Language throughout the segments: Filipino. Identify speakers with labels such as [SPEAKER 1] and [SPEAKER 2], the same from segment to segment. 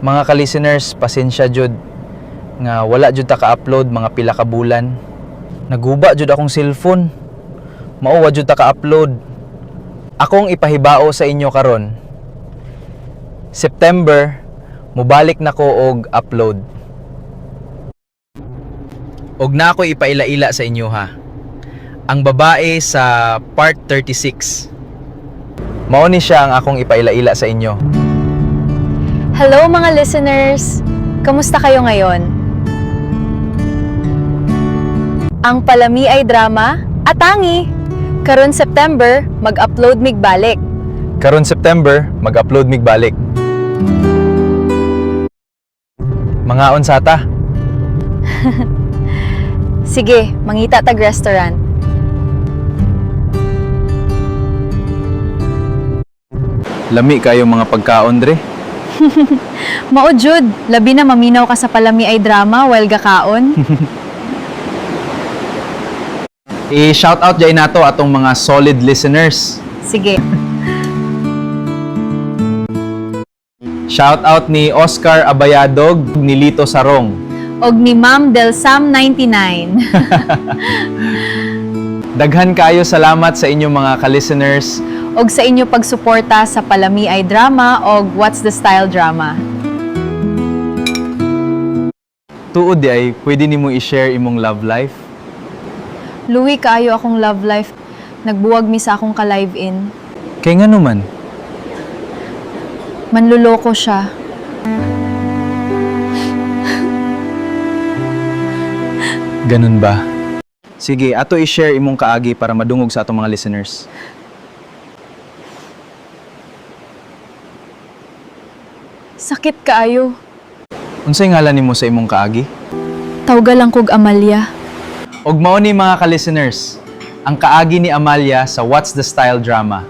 [SPEAKER 1] Mga ka-listeners, pasensya jud nga wala jud ta ka-upload mga pila ka bulan. Naguba jud akong cellphone. Mao wa jud ta ka-upload. Akong ipahibao sa inyo karon. September, mubalik na ko og upload. Og na ako ipaila-ila sa inyo ha. Ang babae sa part 36. Mao ni siya ang akong ipaila-ila sa inyo.
[SPEAKER 2] Hello mga listeners! Kamusta kayo ngayon? Ang Palami ay drama, atangi! Karon September, mag-upload mig balik.
[SPEAKER 1] Karon September, mag-upload mig balik. Mga unsata.
[SPEAKER 2] Sige, mangita tag restaurant.
[SPEAKER 1] Lami kayo mga pagkaon dre.
[SPEAKER 2] Mao jud, labi na maminaw ka sa Palami ay drama while gakaon.
[SPEAKER 1] I-shoutout jay nato atong mga solid listeners.
[SPEAKER 2] Sige.
[SPEAKER 1] Shoutout ni Oscar Abayadog, ni Lito Sarong.
[SPEAKER 2] Og ni Ma'am Del Sam 99.
[SPEAKER 1] Daghan kayo salamat sa inyong mga ka-listeners.
[SPEAKER 2] Og sa inyo pagsuporta sa Palami ay drama og What's the Style drama.
[SPEAKER 1] Tuod di ay pwede nimo i-share imong love life.
[SPEAKER 2] Luwi kaayo akong love life. Nagbuwag mi sa akong ka-live-in.
[SPEAKER 1] Kay ngano man?
[SPEAKER 2] Manluloko siya.
[SPEAKER 1] Ganun ba? Sige, ato i-share imong kaagi para madungog sa atong mga listeners.
[SPEAKER 2] Sakit kaayo.
[SPEAKER 1] Unsay ngalan nimo sa imong kaagi?
[SPEAKER 2] Tawga lang kog Amalia.
[SPEAKER 1] Og mao ni mga ka-listeners, ang kaagi ni Amalia sa What's the Style drama.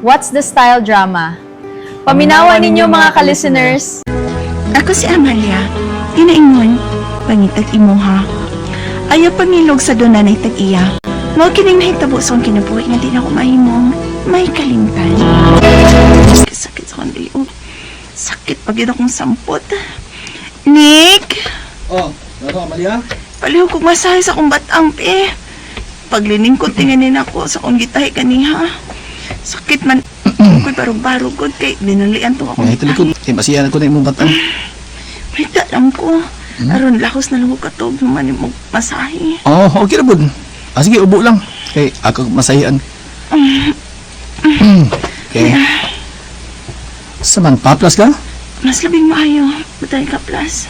[SPEAKER 2] What's the Style drama? Paminawan ninyo mga ka-listeners.
[SPEAKER 3] Ako si Amalia. Tinaingon, pangitag imo ha. Ayaw pangilog sa doon na tag-iya. Mao kining nahitabo sa akong kinabuhi nga di na ako mahimong may kalimtan. Sakit sa akong liog. Sakit pag yun akong sampot. Nick!
[SPEAKER 4] Oh, ano, Amalia?
[SPEAKER 3] Paliw kong masahe sa akong batang, pe. Paglining ko, tinganin ako sa akong gitahe kaniha. Sakit man. Ako'y barog-barog ko, kay dinalian to ako.
[SPEAKER 4] Ngayon talikod, kaya masiyan ako na imong batang.
[SPEAKER 3] May dalam ko. Aron lahos na lang ko katog naman yung masahe.
[SPEAKER 4] Oh, okay na po. Sige, ubo lang. Kay ako masahian. Okay. Saman, paplas ka?
[SPEAKER 3] Mas labing maayo. Batay ka, plus.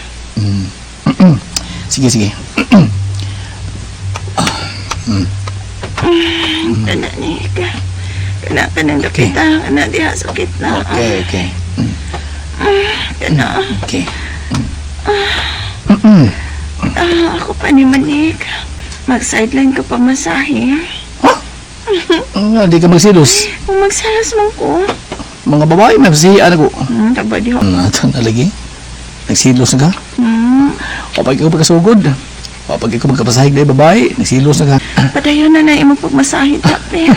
[SPEAKER 4] Sige, sige.
[SPEAKER 3] Kana, Nick. Kana ka nang dakita. Kana diha sakit na.
[SPEAKER 4] Okay, okay.
[SPEAKER 3] Kana.
[SPEAKER 4] Okay.
[SPEAKER 3] Ako pa ni Manik. Mag-sideline ka pa masahe.
[SPEAKER 4] Di ka magsilos.
[SPEAKER 3] Kung magsalas man ko.
[SPEAKER 4] Mga babae, may masihian ako.
[SPEAKER 3] Taba di ako.
[SPEAKER 4] Ito na lagi. Nagsilos na ka? Kapag ikaw pagkasugod. Kapag ikaw magkapasahig na yung babae, nagsilos na ka.
[SPEAKER 3] Padayon na na imong pagmasahe, tape.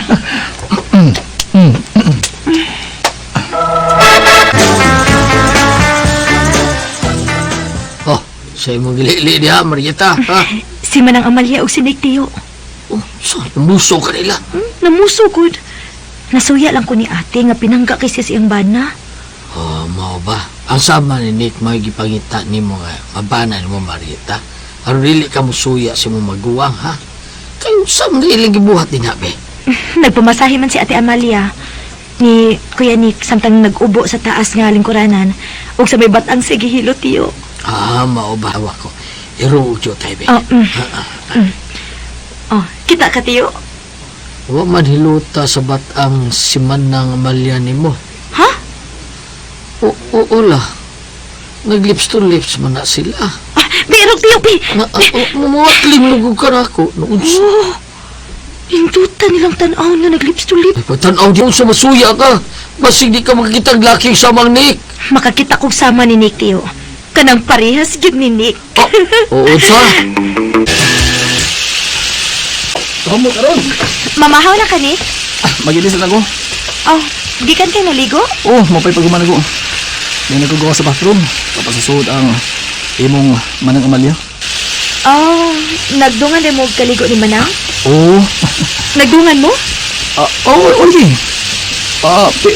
[SPEAKER 5] Oh, sa imong gili-li diha, Marieta, ha?
[SPEAKER 3] Si Manang Amalia o si Nick Tio.
[SPEAKER 5] Oh, so, namuso ka nila.
[SPEAKER 3] Namusugod. Nasuya lang ko ni ate nga pinangga kay siya siyang bana.
[SPEAKER 5] Oh, mao ba? Ang sama ni Nick, may gipangita ni mo nga, mabana ni mo, Marieta. Aron dili ka musuya si mo maguwang, ha? Kayo sa mga ilang gibuhat din, ha, be?
[SPEAKER 3] Nagpamasahe man si ate Amalia ni Kuya Nick samtang nag-ubo sa taas nga lingkuranan ug sa may batang sige hilo tiyo.
[SPEAKER 5] Ah, mao ba? Hawa ko. Iruugyo tayo, be.
[SPEAKER 3] Kita ka tiyo?
[SPEAKER 5] Wa man hiluta sa batang siman ng Amalia ni mo.
[SPEAKER 3] Ha?
[SPEAKER 5] Oo la. Nag-lips to lips man na sila.
[SPEAKER 3] Birog tiyo, pi!
[SPEAKER 5] Mumatling lugog ka na ako. Naunsa.
[SPEAKER 3] Hindutan nilang tanaw na nag-lips to lip.
[SPEAKER 5] Ay, patanaw di mo sa masuya ka. Basig di ka makikitag laking samang Nick.
[SPEAKER 3] Makakita kong sama ni Nick, tiyo. Kanang parehas gid ni Nick.
[SPEAKER 5] Oo, sa.
[SPEAKER 4] Kamu karon.
[SPEAKER 3] Mamahaw na ka, Nick?
[SPEAKER 4] Magilis na ako.
[SPEAKER 3] Oh, di kan kayo maligo?
[SPEAKER 4] Oh, mapay paguman ako. May nagagawa sa bathroom. Kapasusunod ang imong manang Amalia.
[SPEAKER 3] Oh, nagdungan din mo kaligo ni Manang?
[SPEAKER 4] Oo.
[SPEAKER 3] Nagdungan mo?
[SPEAKER 4] Okay.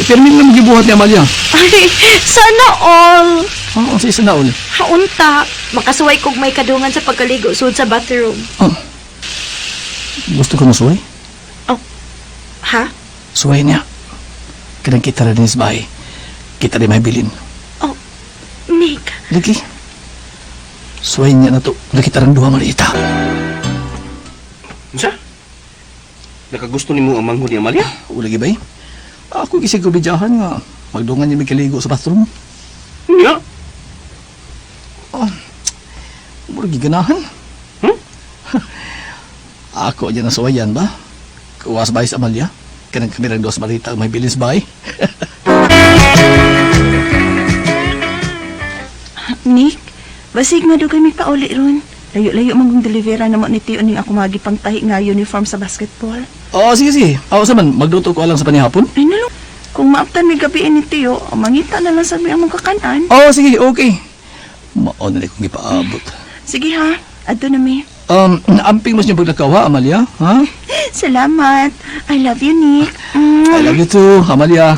[SPEAKER 4] Permin lang magibuhat ni Amalia.
[SPEAKER 3] Ay, sana all.
[SPEAKER 4] Ang sa isa na uli.
[SPEAKER 3] Haunta, makasuway kog may kadungan sa pagkaligo sud sa bathroom.
[SPEAKER 4] Gusto ko masuway?
[SPEAKER 3] Ha?
[SPEAKER 4] Suway niya. Kanang kita rin sa bahay. Kita rin may bilin.
[SPEAKER 3] Nick,
[SPEAKER 4] Lagi. Suway niya na to. Nakita rin duha malita.
[SPEAKER 6] Unsa? Nakagusto nimo ang manghod ni Amalia?
[SPEAKER 4] Ulagi ba eh? Ako gisig ko bidyahan nga. Magdungan niya may kaligo sa bathroom.
[SPEAKER 6] Nga.
[SPEAKER 4] Murag giganahan. Ako dyan ang suwayan ba? Kuwas bahay sa Amalia. Kanang kami rin doon sa malita may bilin sa bahay.
[SPEAKER 3] Nick, basig madugay mi pauli ron. Layo-layo mong delivera na mo ni Tio ning ako magipangtahi nga uniform sa basketball.
[SPEAKER 4] Sige. Ako sa man, magluto ko alang sa panihapon.
[SPEAKER 3] Ay nalo, kung maaptan mi gabi ni Tio, mangita na lang sa mi among kakanan.
[SPEAKER 4] Sige, okay. Maon na kong ipaabot.
[SPEAKER 3] Sige ha, adto na mi.
[SPEAKER 4] Amping mas niyong paglakaw ha, Amalia? Ha?
[SPEAKER 3] Salamat. I love you, Nick.
[SPEAKER 4] I love you too, Amalia.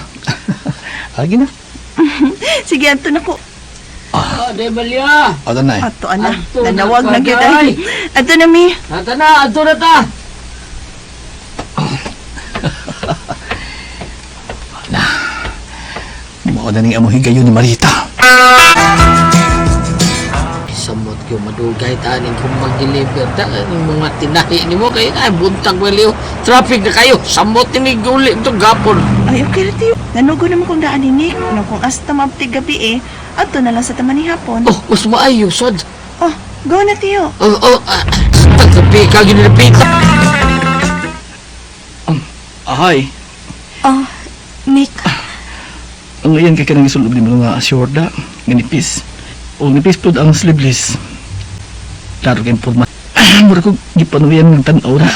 [SPEAKER 4] Lagi na.
[SPEAKER 3] Sige, adto na ko.
[SPEAKER 5] Debalia!
[SPEAKER 4] Ato na eh.
[SPEAKER 3] Adto ana.
[SPEAKER 5] Adto na,
[SPEAKER 3] Nanawag na gyud
[SPEAKER 5] tagay.
[SPEAKER 3] ay. Adto na mi.
[SPEAKER 5] Nata na, ato na ta!
[SPEAKER 4] Maon na ning amo higayon ni Marita.
[SPEAKER 5] Samot ko madugay taning kung mag-deliver ta ning mga tinahi nimo kay ay buntag baliw traffic na kayo samot ni guli to gapon.
[SPEAKER 3] Ay, okay ra Tio. Nanugo naman kong daan ni Nick. No, kung asta mabti gabi adto na lang sa taman ni hapon.
[SPEAKER 5] Oh, mas maayo sad.
[SPEAKER 3] Oh, go na Tio.
[SPEAKER 5] Tagapi ka ginilipita.
[SPEAKER 4] Ahay.
[SPEAKER 3] Oh, Nick.
[SPEAKER 4] Ang ngayon kay kanang isulod ni mga shorda, nganipis. O nipis pod ang sleeveless. Klaro kay forma. Mura ko gipanuyan ng tanaw na.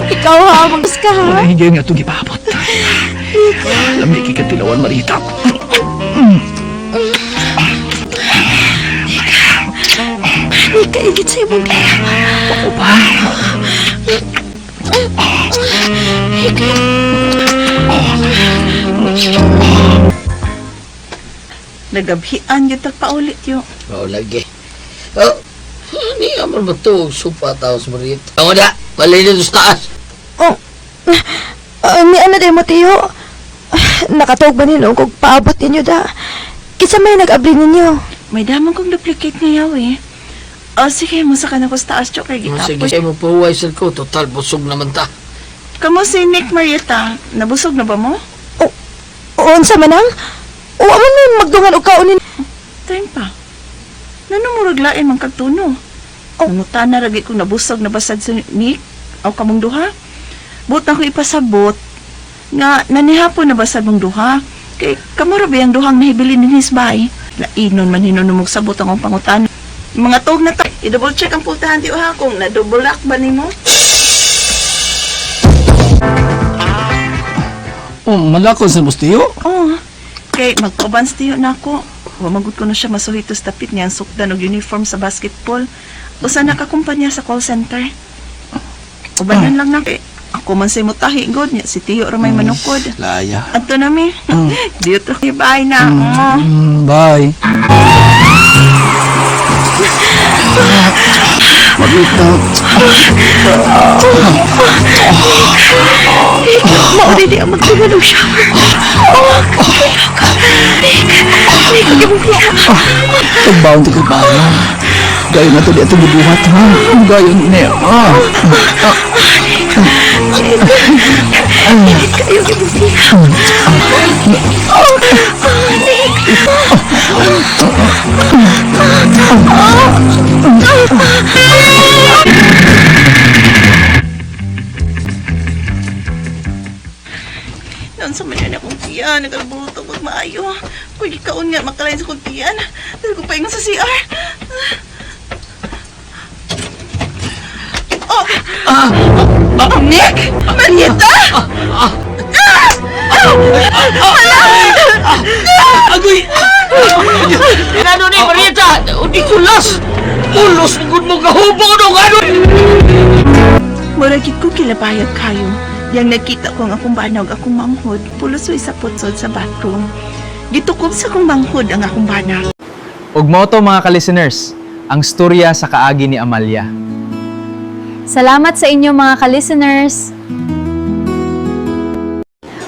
[SPEAKER 3] Ikaw ha, magus ka ha.
[SPEAKER 4] Wala higayon nga itong gipapot. Lami kay katilawan Marita.
[SPEAKER 3] Nick, kaigit sa imong kaya.
[SPEAKER 4] Ako pa.
[SPEAKER 3] Nagabhian yun tagpaulit yun.
[SPEAKER 5] Oh, lagi. Oh, hindi ka man ba ito? Supa tao sa marit. Ako na, malay dito sa taas.
[SPEAKER 7] Ni ano din mo, Tiyo? Nakatawag ba ninyo kung paabot ninyo da? Kisa may nag-abli ninyo.
[SPEAKER 3] May damang kong duplicate ngayaw sige, musa ka na ko sa taas, Chok, kay
[SPEAKER 5] Sige,
[SPEAKER 3] gitapos.
[SPEAKER 5] ay mapahuway sir ko. Total, busog naman ta.
[SPEAKER 3] Kamu si Nick Marietta, nabusog na ba mo?
[SPEAKER 7] Uon sa manang? Uwa man nun magdungan o kaunin.
[SPEAKER 3] Time pa. Nanumuraglain mang kagtuno. Nangutan na ragi kung nabusog na basad si Nick, o kamong duha. But na ko ipasabot, nga nanihapon na basad mong duha. Kay kamura ba yung duhang nahibilin ni Hisbay? Lainon man hinunumog sabot ang akong pangutan. Mga tog na tayo, i-double check ang pultahan di ha kung na-double lock ba ni mo?
[SPEAKER 4] Malakon sa mustiyo.
[SPEAKER 3] Oo. Kay magpabans tiyo na ako. Wamagod ko na siya masuhitos tapit niya ang sukdan og uniform sa basketball. Usa nakakumpanya sa call center. Ubanan lang na kay ako man say mutahi god niya si Tiyo ra may manukod.
[SPEAKER 4] Laya.
[SPEAKER 3] Adto na mi. Dito bye na.
[SPEAKER 4] Bye. Marita.
[SPEAKER 3] Mauri di ang magtulog siya.
[SPEAKER 4] Pagbaon ti ko ba? Gayon na to di atong gibuhat ha. Gayon ini.
[SPEAKER 3] Kayo gibuhat. Noon sa manyan akong tiyan, nagkalbuto kong maayo. Kung ikaon nga, makalain sa kong tiyan. Dahil ko paingon sa CR. Nick! Marietta!
[SPEAKER 5] Agoy! Ano ni Marieta? Di kulas! Ulos ni gud mo kahubog no ano?
[SPEAKER 3] Muragit ko kilabayag kayo. Yang nakita ko ang akong banaw akong manghod, pulusoy sa putsod sa bathroom. Gitukob sa akong manghod ang akong bana.
[SPEAKER 1] Ug mao to mga ka-listeners, ang storya sa kaagi ni Amalia.
[SPEAKER 2] Salamat sa inyo mga ka-listeners.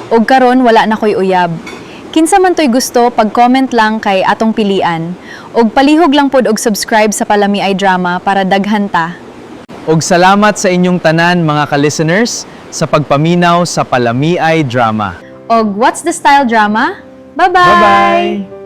[SPEAKER 2] Ug karon wala na ko'y uyab. Kinsa man to'y gusto, pag-comment lang kay atong pilian. Ug palihog lang pod og subscribe sa Palami Ay Drama para daghan ta.
[SPEAKER 1] Ug salamat sa inyong tanan mga ka-listeners sa pagpaminaw sa Palami Ay Drama.
[SPEAKER 2] Og What's the Style Drama? Bye-bye!
[SPEAKER 1] Bye-bye!